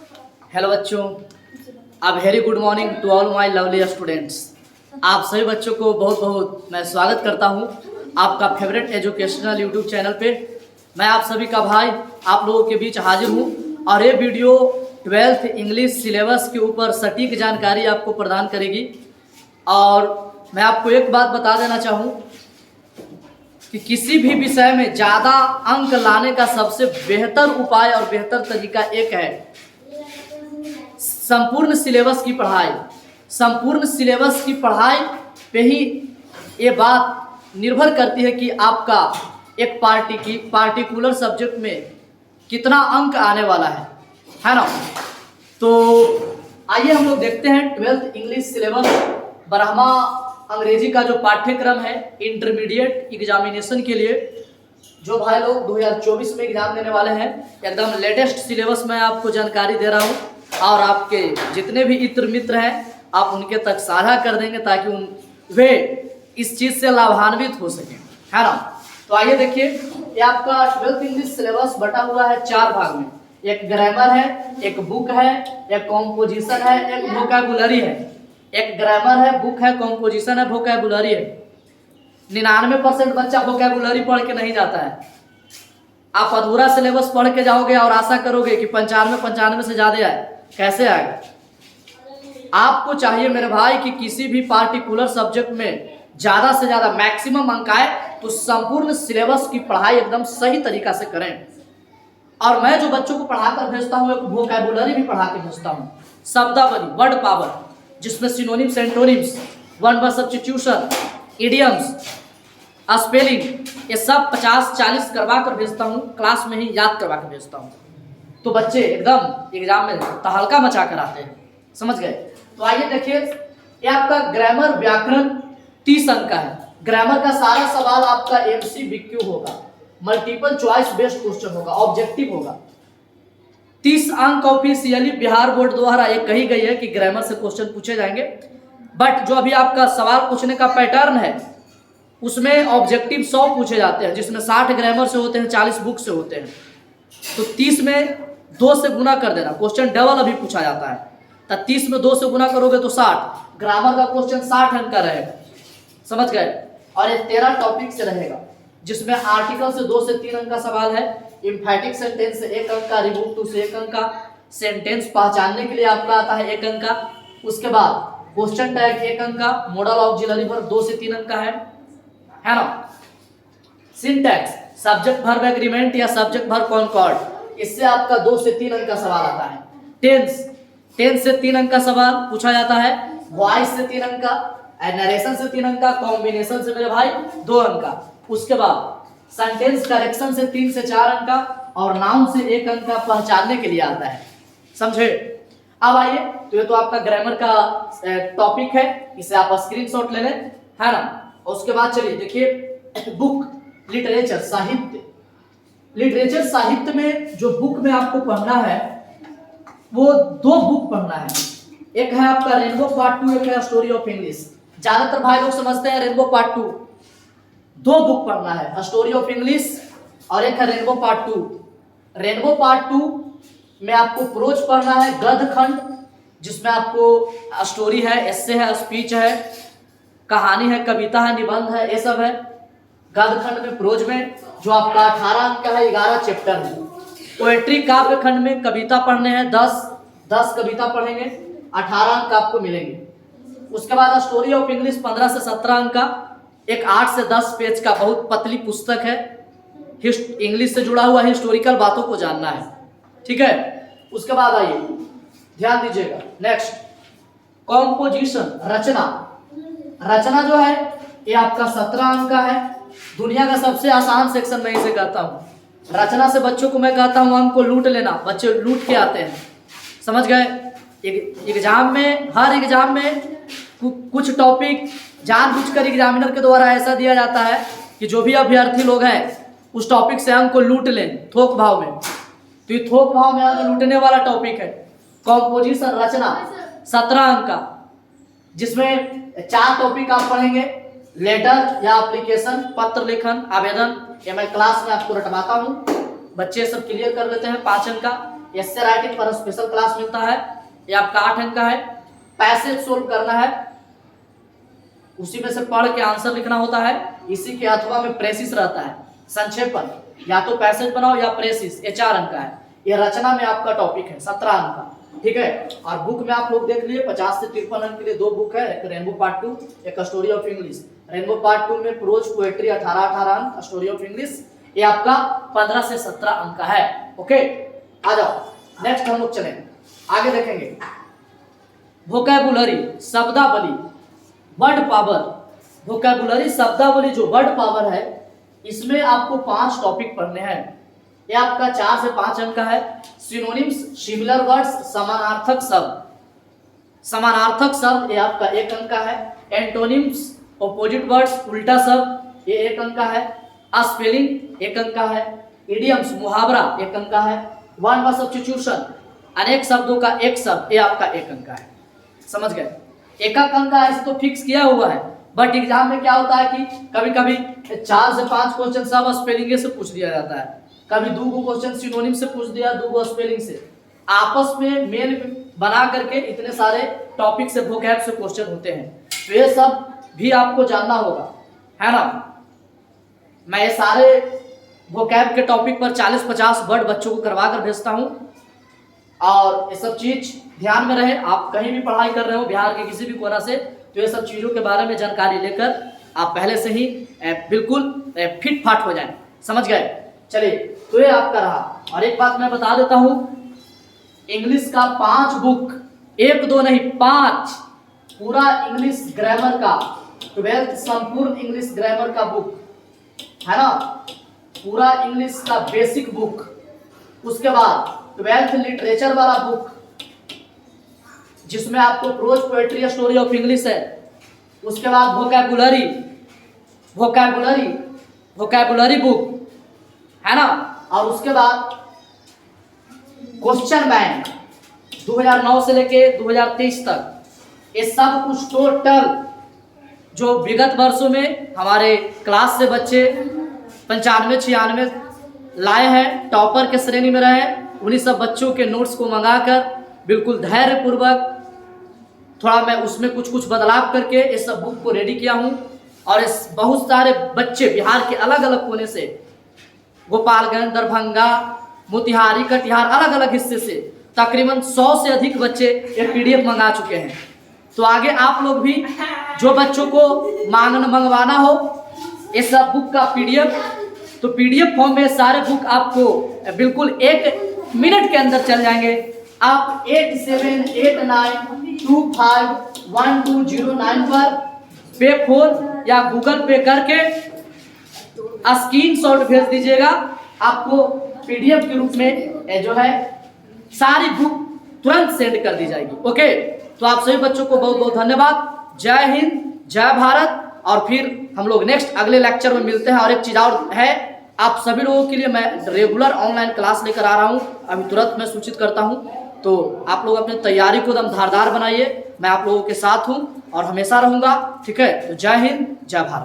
Hello बच्चों, a very good morning to all my lovely students. आप सभी बच्चों को बहुत बहुत मैं स्वागत करता हूं आपका फेवरेट एजुकेशनल यूट्यूब चैनल पे। मैं आप सभी का भाई आप लोगों के बीच हाजिर हूं और ये वीडियो 12th इंग्लिश सिलेबस के ऊपर सटीक जानकारी आपको प्रदान करेगी। और मैं आपको एक बात बता देना चाहूँ कि किसी भी विषय में ज़्यादा अंक लाने का सबसे बेहतर उपाय और बेहतर तरीका एक है संपूर्ण सिलेबस की पढ़ाई। संपूर्ण सिलेबस की पढ़ाई पे ही ये बात निर्भर करती है कि आपका एक पार्टिकुलर सब्जेक्ट में कितना अंक आने वाला है ना। तो आइए हम लोग देखते हैं 12th इंग्लिश सिलेबस ब्रह्मा अंग्रेजी का जो पाठ्यक्रम है इंटरमीडिएट एग्जामिनेशन के लिए जो भाई लोग 2024 में एग्जाम देने वाले हैं, एकदम लेटेस्ट सिलेबस में आपको जानकारी दे रहा हूँ और आपके जितने भी इत्र मित्र हैं आप उनके तक साझा कर देंगे ताकि वे इस चीज़ से लाभान्वित हो सकें, है ना। तो आइए देखिए, ये आपका 12th इंग्लिश सिलेबस बटा हुआ है 4 भाग में। एक ग्रामर है, एक बुक है, एक कॉम्पोजिशन है, एक वोकैबुलरी है। एक ग्रामर है, बुक है, कॉम्पोजिशन है, वोकैबुलरी है। 99% बच्चा वोकैबुलरी पढ़ के नहीं जाता है। आप अधूरा सिलेबस पढ़ के जाओगे और आशा करोगे कि 95 से ज्यादा आए, कैसे आएगा। आपको चाहिए मेरे भाई कि किसी भी पार्टिकुलर सब्जेक्ट में ज्यादा से ज्यादा मैक्सिमम अंक आए तो संपूर्ण सिलेबस की पढ़ाई एकदम सही तरीका से करें। और मैं जो बच्चों को पढ़ाकर भेजता हूँ एक वोकैबुलरी भी पढ़ा के भेजता हूँ, शब्दावली, वर्ड पावर, जिसमें synonyms, antonyms, one word substitution, idioms, spelling, ये सब 50-40 करवा कर भेजता हूँ, क्लास में ही याद करवा कर भेजता हूँ। तो बच्चे एकदम एग्जाम में तहलका मचा कर आते हैं, समझ गए। तो आइए देखिए, ये आपका ग्रामर व्याकरण 30 अंक का है। ग्रामर का सारा सवाल आपका MCQ होगा, मल्टीपल चॉइस बेस्ड क्वेश्चन होगा, ऑब्जेक्टिव होगा। 30 अंक ऑफिशियली बिहार बोर्ड द्वारा ये कही गई है कि ग्रामर से क्वेश्चन पूछे जाएंगे। बट जो अभी आपका सवाल पूछने का पैटर्न है उसमें ऑब्जेक्टिव 100 पूछे जाते हैं, जिसमें 60 ग्रामर से होते हैं, 40 बुक से होते हैं। तो 30 में 2 से गुना कर देना, क्वेश्चन डबल अभी पूछा जाता है। तो 30 में 2 से गुना करोगे तो 60। ग्रामर का क्वेश्चन 60 अंक का रहेगा, समझ गए। और ये 13 टॉपिक से रहेगा, जिसमें आर्टिकल से 2 से 3 अंक का सवाल है, एम्फैटिक सेंटेंस से 1 अंक का, रिमूव टू से 1 अंक का, सेंटेंस पहचानने के लिए आपका आता है 1 अंक का। उसके बाद क्वेश्चन टैग 1 अंक का, मॉडल ऑक्सिलरी वर्ब 2 से 3 अंक का है ना। सिंटैक्स, सब्जेक्ट वर्ब एग्रीमेंट या सब्जेक्ट वर्ब कॉनकॉर्ड, इससे आपका 2 से 3 अंक का सवाल आता है। टेंस से 3 अंक का सवाल पूछा जाता है, वॉइस से 3 अंक का, नरेशन से 3 अंक का, कॉम्बिनेशन से मेरे भाई 2 अंक का। उसके बाद सेंटेंस करेक्शन से 3 से 4 अंक का और नाउन से 1 अंक का पहचानने के लिए आता है, समझे। अब आइए, तो ये तो आपका ग्रामर का टॉपिक है, इसे आप स्क्रीनशॉट ले लें, है ना। उसके बाद चलिए देखिए, बुक लिटरेचर साहित्य। लिटरेचर साहित्य में जो बुक में आपको पढ़ना है वो 2 बुक पढ़ना है। एक है आपका रेनबो पार्ट 2, एक है स्टोरी ऑफ इंग्लिश। ज्यादातर भाई लोग समझते हैं रेनबो पार्ट 2। 2 बुक पढ़ना है, स्टोरी ऑफ इंग्लिश और एक है रेनबो पार्ट 2। रेनबो पार्ट 2 में आपको प्रोज पढ़ना है, गद्य खंड, जिसमें आपको स्टोरी है, एस्से है, स्पीच है, कहानी है, कविता है, निबंध है, ये सब है। गद्य खंड में, प्रोज में जो आपका 18 अंक का है, 11 चैप्टर है। पोएट्री काव्य खंड में कविता पढ़ने हैं, 10 कविता पढ़ेंगे, 18 अंक आपको मिलेंगे। उसके बाद स्टोरी ऑफ इंग्लिश 15 से 17 अंक का, एक 8 से 10 पेज का बहुत पतली पुस्तक है, इंग्लिश से जुड़ा हुआ हिस्टोरिकल बातों को जानना है, ठीक है। उसके बाद आइए ध्यान दीजिएगा, नेक्स्ट कॉम्पोजिशन, रचना जो है ये आपका 17 अंक का है। दुनिया का सबसे आसान सेक्शन मैं इसे कहता हूँ। रचना से बच्चों को मैं कहता हूँ अंक को लूट लेना, बच्चे लूट के आते हैं, समझ गए। एग्जाम में, हर एग्जाम में कुछ टॉपिक जानबूझकर एग्जामिनर के द्वारा ऐसा दिया जाता है कि जो भी अभ्यर्थी लोग हैं उस टॉपिक से अंक को लूट लें थोक भाव में। तो ये थोक भाव में अंक लूटने वाला टॉपिक है कॉम्पोजिशन, रचना, 17 अंक का, जिसमें 4 टॉपिक आप पढ़ेंगे, लेटर या एप्लीकेशन, पत्र लेखन, आवेदन। ये मैं क्लास में आपको रटवाता हूँ, बच्चे सब क्लियर कर लेते हैं। 5 अंक का एस्से राइटिंग पर स्पेशल क्लास मिलता है, ये आपका 8 अंक का है। पैसेज सोल्व करना है, उसी में से पढ़ के आंसर लिखना होता है। इसी के अथवा में प्रेसिस रहता है, संक्षेपण, या तो पैसेज बनाओ या प्रेसिस, ये 4 अंक का है। ये रचना में आपका टॉपिक है 17 अंक का, ठीक है। और बुक में आप लोग देख लिए 50 से 53 अंक के लिए 2 बुक है, एक रेनबो पार्ट 2, एक story of English. Rainbow part 2 में प्रोज पोएट्री 18-18 अंक, स्टोरी ऑफ इंग्लिश ये आपका 15 से 17 अंक का है। ओके, आ जाओ नेक्स्ट हम लोग चलें, आगे देखेंगे। वोकैबुलरी, शब्दावली, वर्ड पावर। वोकैबुलरी शब्दावली जो वर्ड पावर है, इसमें आपको 5 टॉपिक पढ़ने हैं। ये आपका 4 से 5 अंक का है। सिनोनिम्स, सिमिलर वर्ड्स, समानार्थक शब्द। समानार्थक शब्द ये आपका 1 अंक का है। एंटोनिम्स, ऑपोजिट वर्ड्स, उल्टा शब्द, ये 1 अंक का है। स्पेलिंग 1 अंक का है। इडियम्स, मुहावरा 1 अंक का है। वन वर्ड सब्स्टिट्यूशन, अनेक शब्दों का एक शब्द, ये आपका 1 अंक का है। समझ गए? 1 अंक का ऐसे तो फिक्स किया हुआ है, बट एग्जाम में क्या होता है कि कभी कभी 4 से 5 क्वेश्चन सब स्पेलिंग से पूछ दिया जाता है, कभी 2 क्वेश्चन सिनोनिम से पूछ दिया, 2 स्पेलिंग से। आपस में मेल बना करके इतने सारे टॉपिक से, वोकैब से क्वेश्चन होते हैं, तो ये सब भी आपको जानना होगा, है ना। मैं ये सारे वोकैब के टॉपिक पर 40-50 वर्ड बच्चों को करवा कर भेजता हूँ, और ये सब चीज ध्यान में रहे। आप कहीं भी पढ़ाई कर रहे हो बिहार के किसी भी कोना से, तो ये सब चीजों के बारे में जानकारी लेकर आप पहले से ही बिल्कुल फिट फाट हो जाए। समझ गए? चलिए, तो ये आपका रहा। और एक बात मैं बता देता हूँ, इंग्लिश का 5 बुक, 1-2 नहीं 5, पूरा इंग्लिश ग्रामर का 12th संपूर्ण इंग्लिश ग्रामर का बुक है ना, पूरा इंग्लिश का बेसिक बुक, उसके बाद 12th लिटरेचर वाला बुक जिसमें आपको pros poetry story of English है, उसके बाद वोकैबुलरी वोकैबुलरी वोकैबुलरी बुक है ना, और उसके बाद क्वेश्चन बैंक 2009 से लेके 2023 तक, ये सब कुछ टोटल जो विगत वर्षों में हमारे क्लास से बच्चे 95-96 लाए हैं, टॉपर के श्रेणी में रहे, उन्हीं सब बच्चों के नोट्स को मंगाकर बिल्कुल धैर्य पूर्वक थोड़ा मैं उसमें कुछ बदलाव करके इस सब बुक को रेडी किया हूँ। और इस बहुत सारे बच्चे बिहार के अलग अलग कोने से, गोपालगंज, दरभंगा, मोतिहारी, कटिहार, अलग अलग हिस्से से तकरीबन 100 से अधिक बच्चे ये PDF मंगा चुके हैं। तो आगे आप लोग भी जो बच्चों को मंगवाना हो इस सब बुक का PDF, तो PDF फॉर्म में सारे बुक आपको बिल्कुल 1 मिनट के अंदर चल जाएंगे। आप 8789251209 पर पे फोन या गूगल पे करके स्क्रीनशॉट भेज दीजिएगा, आपको PDF के रूप में जो है सारी बुक तुरंत सेंड कर दी जाएगी। ओके, तो आप सभी बच्चों को बहुत बहुत धन्यवाद। जय हिंद, जय भारत। और फिर हम लोग नेक्स्ट अगले लेक्चर में मिलते हैं। और एक चीज़ और है, आप सभी लोगों के लिए मैं रेगुलर ऑनलाइन क्लास लेकर आ रहा हूँ, अभी तुरंत मैं सूचित करता हूँ। तो आप लोग अपनी तैयारी को एकदम धारदार बनाइए, मैं आप लोगों के साथ हूँ और हमेशा रहूँगा। ठीक है, तो जय हिंद, जय भारत।